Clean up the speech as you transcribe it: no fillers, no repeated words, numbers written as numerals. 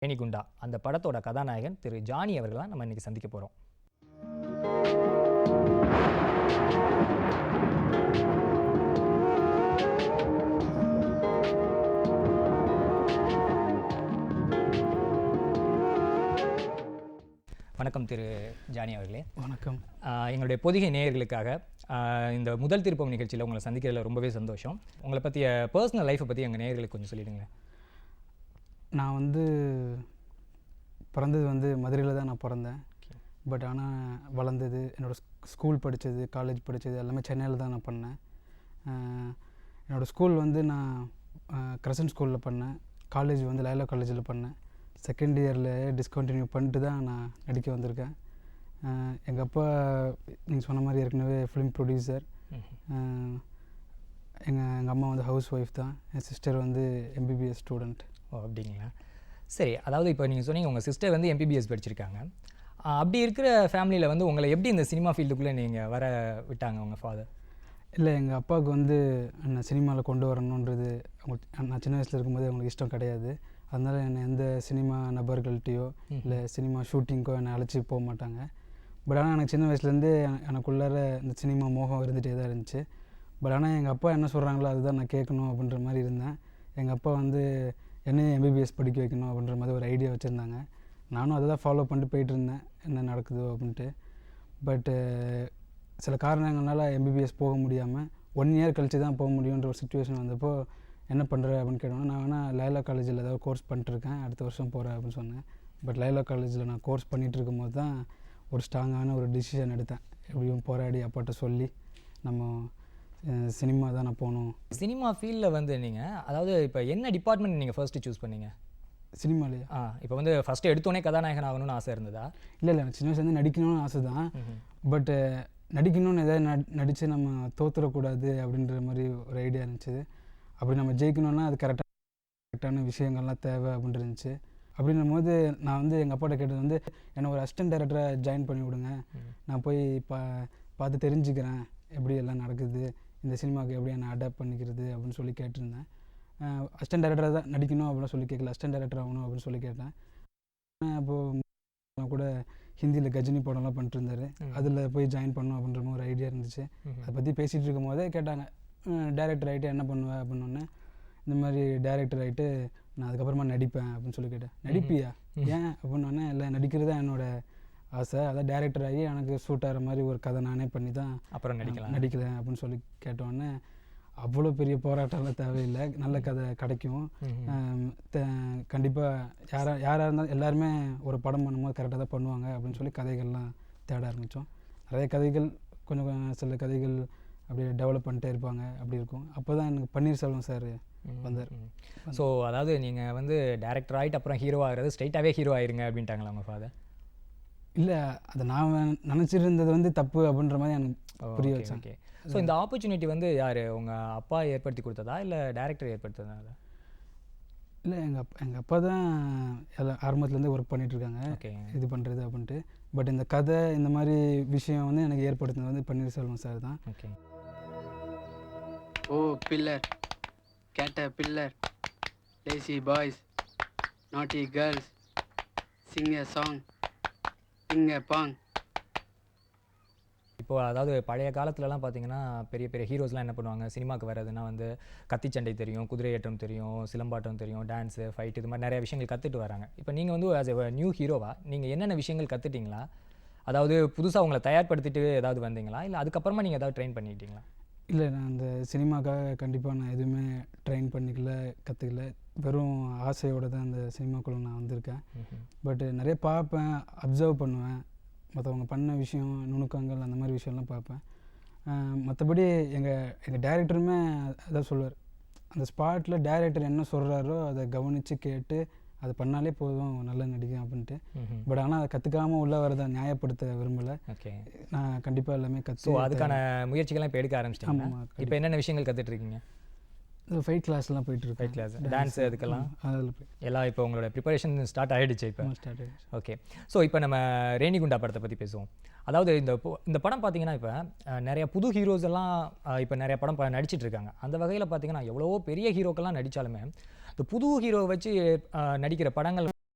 ரேணிகுண்டா அந்த படத்தோட கதாநாயகன் திரு ஜானி அவர்களா நம்ம இன்னைக்கு சந்திக்க போறோம். வணக்கம் திரு ஜானி அவர்களே. வணக்கம். எங்களுடைய பொதிகை நேயர்களுக்காக இந்த முதல் திருப்பம் நிகழ்ச்சியில் உங்களை சந்திக்கிறதுல ரொம்பவே சந்தோஷம். உங்களை பற்றிய பர்சனல் லைஃப்பை பற்றி எங்கள் நேயர்களுக்கு கொஞ்சம் சொல்லிடுங்களேன். நான் பிறந்தது மதுரையில் தான் நான் பிறந்தேன். பட் ஆனால் வளர்ந்தது, என்னோடய ஸ்கூல் படித்தது, காலேஜ் படித்தது எல்லாமே சென்னையில் தான் நான் பண்ணேன். என்னோடய ஸ்கூல் நான் கிரசன்ட் ஸ்கூலில் பண்ணேன். காலேஜ் லைலா காலேஜில் பண்ணேன். செகண்ட் இயரில் டிஸ்கண்டினியூ பண்ணிட்டு தான் நான் நடிக்க வந்திருக்கேன். எங்கள் அப்பா நீங்கள் சொன்ன மாதிரி ஏற்கனவே ஃபிலிம் ப்ரொடியூசர். எங்கள் அம்மா ஹவுஸ் ஒய்ஃப் தான். என் சிஸ்டர் எம்பிபிஎஸ் ஸ்டூடெண்ட். ஓ, அப்படிங்களா? சரி, அதாவது இப்போ நீங்கள் சொன்னீங்க உங்கள் சிஸ்டர் எம்பிபிஎஸ் படிச்சிருக்காங்க. அப்படி இருக்கிற ஃபேமிலியில் உங்களை எப்படி இந்த சினிமா ஃபீல்டுக்குள்ளே நீங்கள் வர விட்டாங்க உங்கள் ஃபாதர்? இல்லை, எங்கள் அப்பாவுக்கு என்னை சினிமாவில் கொண்டு வரணுன்றது நான் சின்ன வயசில் இருக்கும்போது அவங்களுக்கு இஷ்டம் கிடையாது. அதனால் என்னை எந்த சினிமா நபர்கள்ட்டையோ இல்லை சினிமா ஷூட்டிங்க்கோ என்னை அழைச்சி போக மாட்டாங்க. பட் ஆனால் எனக்கு சின்ன வயசுலேருந்தே எனக்குள்ளார இந்த சினிமா மோகம் இருந்துகிட்டே தான் இருந்துச்சு. பட் ஆனால் எங்கள் அப்பா என்ன சொல்கிறாங்களோ அதுதான் நான் கேட்கணும் அப்படின்ற மாதிரி இருந்தேன். எங்கள் அப்பா என்னையும் எம்பிபிஎஸ் படிக்க வைக்கணும் அப்படின்ற மாதிரி ஒரு ஐடியா வச்சுருந்தாங்க. நானும் அதை தான் ஃபாலோ பண்ணிட்டு போயிட்டு இருந்தேன், என்ன நடக்குதோ அப்படின்ட்டு. பட்டு சில காரணங்களால் எம்பிபிஎஸ் போக முடியாமல் 1 இயர் கழித்து தான் போக முடியுன்ற ஒரு சுச்சுவேஷன் வந்தப்போ என்ன பண்ணுற அப்படின்னு கேட்டோன்னா, நான் வேணால் லைலா காலேஜில் ஏதாவது கோர்ஸ் பண்ணிட்டுருக்கேன், அடுத்த வருஷம் போகிறேன் அப்படின்னு சொன்னேன். பட் லைலா காலேஜில் நான் கோர்ஸ் பண்ணிகிட்டு இருக்கும்போது தான் ஒரு ஸ்ட்ராங்கான ஒரு டிசிஷன் எடுத்தேன். எப்படியும் போராடி அப்பாட்ட சொல்லி நம்ம சினிமா தான் நான் போகணும். சினிமா ஃபீல்டில் நீங்கள் அதாவது இப்போ என்ன டிபார்ட்மெண்ட் நீங்கள் ஃபர்ஸ்ட்டு சூஸ் பண்ணீங்க சினிமாலேயே? இப்போ ஃபஸ்ட்டு எடுத்தோடனே கதாநாயகன் ஆகணும்னு ஆசை இருந்ததா? இல்லை, எனக்கு சின்ன வயசுலேருந்து நடிக்கணும்னு ஆசை தான். பட் நடிக்கணும்னு எதாவது நடித்து நம்ம தோற்றுறக்கூடாது அப்படின்ற மாதிரி ஒரு ஐடியா இருந்துச்சு. அப்படி நம்ம ஜெயிக்கணும்னா அது கரெக்டான விஷயங்கள்லாம் தேவை அப்படின்ட்டு இருந்துச்சு. அப்படின்னும் போது நான் எங்கள் அப்பாட்ட கேட்டது என்னை ஒரு அசிஸ்டன்ட் டைரக்டராக ஜாயின் பண்ணி விடுங்க, நான் போய் பார்த்து தெரிஞ்சுக்கிறேன் எப்படி எல்லாம் நடக்குது, இந்த சினிமாவுக்கு எப்படி நான் அடாப்ட் பண்ணிக்கிறது அப்படின்னு சொல்லி கேட்டிருந்தேன். அசிஸ்டன்ட் டைரக்டராக தான் நடிக்கணும் அப்படின்னு சொல்லி கேட்கல, அசிஸ்டன்ட் டைரக்டர் ஆகணும் அப்படின்னு சொல்லி கேட்டேன். அப்போது கூட ஹிந்தியில் கஜினி படம்லாம் பண்ணிட்டு இருந்தார், அதில் போய் ஜாயின் பண்ணணும் அப்படின்ற மாதிரி ஒரு ஐடியா இருந்துச்சு. அதை பற்றி பேசிகிட்டு இருக்கும் போதே கேட்டாங்க, டைரக்டர் ஆகிட்டு என்ன பண்ணுவேன் அப்படின்னோடனே, இந்த மாதிரி டைரக்டர் ஆகிட்டு நான் அதுக்கப்புறமா நடிப்பேன் அப்படின்னு சொல்லி கேட்டேன். நடிப்பியா? ஏன் அப்படின்னோடனே, இல்லை நடிக்கிறது தான் என்னோடய ஆசை, அதான் டைரக்டர் ஆகி எனக்கு சூட் ஆகிற மாதிரி ஒரு கதை நானே பண்ணி தான் அப்புறம் நடிக்கிறேன் அப்படின்னு சொல்லி கேட்டோடனே, அவ்வளோ பெரிய போராட்டம்லாம் தேவையில்லை, நல்ல கதை கிடைக்கும். கண்டிப்பாக யாராக இருந்தாலும் எல்லாருமே ஒரு படம் பண்ணும்போது கரெக்டாக தான் பண்ணுவாங்க அப்படின்னு சொல்லி கதைகள்லாம் தேட ஆரம்பித்தோம். நிறைய கதைகள், கொஞ்சம் சில கதைகள் அப்படியே டெவலப் பண்ணிட்டே இருப்பாங்க, அப்படி இருக்கும். அப்போ தான் எனக்கு பன்னீர்செல்வம் சார் வந்தார். ஸோ அதாவது நீங்கள் டேரக்டர் ஆகிட்டு அப்புறம் ஹீரோ ஆகிறது, ஸ்ட்ரைட்டாகவே ஹீரோ ஆயிருங்க அப்படின்ட்டாங்களா உங்கள் ஃபாதர்? இல்லை, அதை நான் நினச்சிட்டு இருந்தது தப்பு அப்படின்ற மாதிரி எனக்கு புரிய வச்சேன். ஓகே. ஸோ இந்த ஆப்பர்ச்சுனிட்டி யார், உங்கள் அப்பா ஏற்படுத்தி கொடுத்ததா இல்லை டேரக்டர் ஏற்படுத்ததா? இல்லை, எங்கள் அப்பா தான் ஆரம்பத்துலேருந்து ஒர்க் பண்ணிகிட்ருக்காங்க, இது பண்ணுறது அப்படின்ட்டு. பட் இந்த கதை இந்த மாதிரி விஷயம் எனக்கு ஏற்படுத்தினது பன்னீர்செல்வம் சார் தான். Okay. Oh pillar, caterpillar, lazy boys, naughty girls, sing a song, sing a bong. இப்போது அதாவது பழைய காலத்துலலாம் பார்த்தீங்கன்னா பெரிய பெரிய ஹீரோஸ்லாம் என்ன பண்ணுவாங்க, சினிமாவுக்கு வர்றதுன்னா கத்திச்சண்டை தெரியும், குதிரை ஏற்றம் தெரியும், சிலம்பாட்டம் தெரியும், டான்ஸு, ஃபைட், இது மாதிரி நிறைய விஷயங்கள் கற்றுட்டு வராங்க. இப்போ நீங்கள் ஆஸ் எ நியூ ஹீரோவா நீங்கள் என்னென்ன விஷயங்கள் கற்றுட்டிங்களா? அதாவது புதுசாக உங்களை தயார்படுத்திட்டு ஏதாவது வந்தீங்களா, இல்லை அதுக்கப்புறமா நீங்கள் ஏதாவது ட்ரெயின் பண்ணிக்கிட்டீங்களா? இல்லை, நான் அந்த சினிமாக்காக கண்டிப்பாக நான் எதுவுமே ட்ரெயின் பண்ணிக்கல, கற்றுக்கல. வெறும் ஆசையோடு தான் அந்த சினிமாக்குள்ளே நான் வந்திருக்கேன். பட்டு நிறைய பார்ப்பேன், அப்சர்வ் பண்ணுவேன், மற்றவங்க பண்ண விஷயம், நுணுக்கங்கள், அந்த மாதிரி விஷயம்லாம் பார்ப்பேன். மற்றபடி எங்கள் டைரக்டருமே அதான் சொல்லுவார், அந்த ஸ்பாட்டில் டைரக்டர் என்ன சொல்கிறாரோ அதை கவனித்து கேட்டு அதை பண்ணாலே போதும், நல்ல நடிக்கும் அப்படின்ட்டு. பட் ஆனால் அதை கற்றுக்காமல் உள்ளே வரதை நியாயப்படுத்த விரும்பலை. ஓகே. நான் கண்டிப்பாக எல்லாமே ஸோ அதுக்கான முயற்சிகள்லாம் இப்போ எடுக்க ஆரம்பிச்சிட்டேன். ஆமாம். இப்போ என்னென்ன விஷயங்கள் கற்றுட்ருக்கீங்க? ஃபைட் கிளாஸ்லாம் போயிட்டுருக்கு. ஃபைட் கிளாஸ், டான்ஸு, அதுக்கெல்லாம் அதில் எல்லாம் இப்போ உங்களோட ப்ரிப்பரேஷன் ஸ்டார்ட் ஆகிடுச்சு இப்போ? ஸ்டார்ட் ஆகிடுச்சு. ஓகே. ஸோ இப்போ நம்ம ரேணிகுண்டா படத்தை பற்றி பேசுவோம். அதாவது இந்த படம் பார்த்தீங்கன்னா இப்போ நிறைய புது ஹீரோஸ் எல்லாம் இப்போ நிறைய படம் நடிச்சிட்டு இருக்காங்க. அந்த வகையில் பார்த்தீங்கன்னா எவ்வளவோ பெரிய ஹீரோக்கெல்லாம் நடித்தாலுமே இந்த புது ஹீரோ வச்சு நடிக்கிற படங்கள்